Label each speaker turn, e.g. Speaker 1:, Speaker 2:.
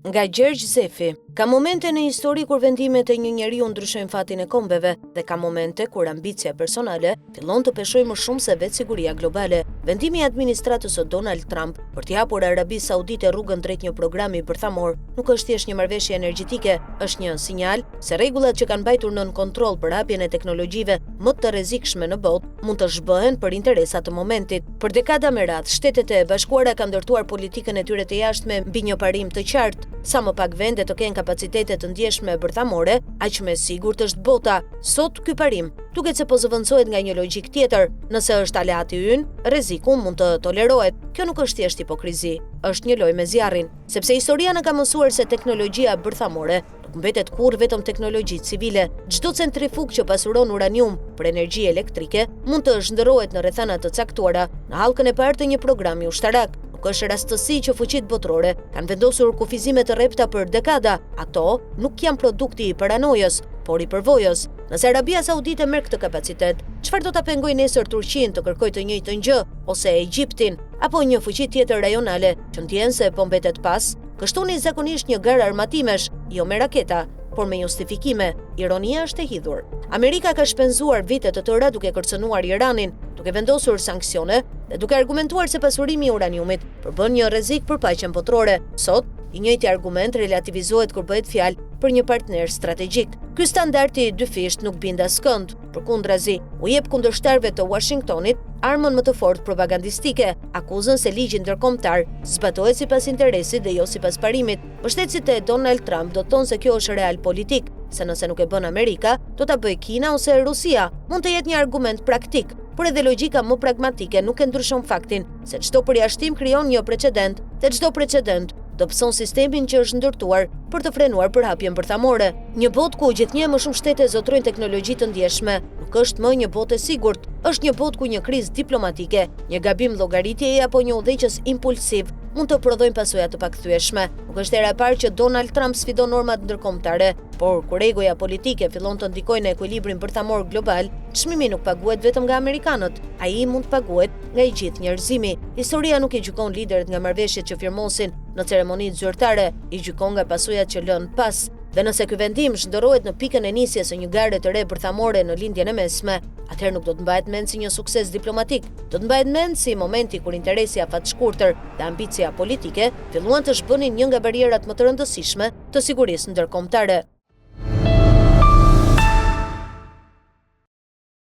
Speaker 1: Nga Gjergj Zefi, ka momente në histori kur vendimet e një njeriu ndryshojnë fatin e kombeve dhe ka momente kur ambicia personale fillon të peshojë më shumë se vetë siguria globale. Vendimi i administratës së Donald Trump për t'i hapur Arabisë Saudite rrugën drejt një programi bërthamor nuk është thjesht një marrëveshje energjetike, është një sinjal se rregullat që kanë mbajtur nën kontroll për hapjen e teknologjive më të rrezikshme në botë mund të zhbëhen për interesa të momentit. Për dekada me radhë, Shtetet e Bashkuara kanë ndërtuar politikën e tyre të jashtme mbi një parim të qartë. Sa më pak vende të kenë kapacitete të ndjeshme bërthamore, aq më sigurt është bota. Sot ky parim duket se po zëvendësohet nga një logjik tjetër. Nëse është aleati ynë, rreziku mund të tolerohet. Kjo nuk është thjesht hipokrizi, është një lojë me zjarrin, sepse historia na ka mësuar se teknologjia bërthamore nuk mbetet kurrë vetëm teknologji civile. Çdo centrifug që pasuron uranium për energji elektrike mund të zhndërrohet në rrethana të caktuara në hallkën e parë të një programi ushtarak. Nuk është rastësi që fuqitë botërore kanë vendosur kufizime të rrepta për dekada. Ato nuk janë produkti i paranojës, por i përvojës. Nëse Arabia Saudite merr këtë kapacitet, çfarë do ta pengojë nesër Turqinë të kërkojë të njëjtën gjë, ose Egjiptin, apo një fuqi tjetër rajonale që ndjen se po mbetet pas? Kështuni zakonisht një garë armatimesh, jo me raketa, por me justifikime. Ironia është e hidhur. Amerika ka shpenzuar vite të tëra duke kërcënuar Iranin, duke vendosur sanksione dhe duke argumentuar se pasurimi i uraniumit përbën një rrezik për paqen botërore. Sot, i njëjti argument relativizohet kur bëhet fjalë për një partner strategjik. Ky standard i dyfisht nuk bind askënd. Përkundrazi, u jep kundërshtarëve të Washingtonit armën më të fortë propagandistike, akuzën se ligji ndërkombëtar zbatohet sipas interesit dhe jo sipas parimit. Mbështetësit e Donald Trump do të thonë se kjo është real politik, se nëse nuk e bën Amerika, do ta bëjë Kina ose Rusia. Mund të jetë një argument praktik, por edhe logjika më pragmatike nuk e ndryshon faktin se çdo përjashtim krijon një precedent, dhe çdo precedent dobëson sistemin që është ndërtuar për të frenuar përhapjen bërthamore. Një botë ku gjithnjë më shumë shtete zotrojnë teknologji të ndjeshme nuk është më një botë e sigurt, është një botë ku një krizë diplomatike, një gabim llogaritjeje apo një udhëheqës impulsiv mund të prodhojnë pasoja të pakthyeshme. Nuk është hera e parë që Donald Trump sfidon normat ndërkombëtare, por kur rregulla politike fillon të ndikojë në ekuilibrin bërthamor global, çmimi nuk paguhet vetëm nga amerikanët, ai mund të paguhet nga i gjithë njerëzimi. Historia nuk i gjykon liderët nga marrëveshjet që firmosin në ceremonitë zyrtare, i gjykon nga pasojat që lënë pas. Dhe nëse ky vendim zhndërrohet në pikën e nisjes së një gare të re bërthamore në lindjen e mesme, atëherë nuk do të mbahet mend si një sukses diplomatik, do të mbahet mend si momenti kur interesi afatshkurtër dhe ambicia politike filluan të zhbënin një nga barierat më të rëndësishme të sigurisë ndërkombëtare.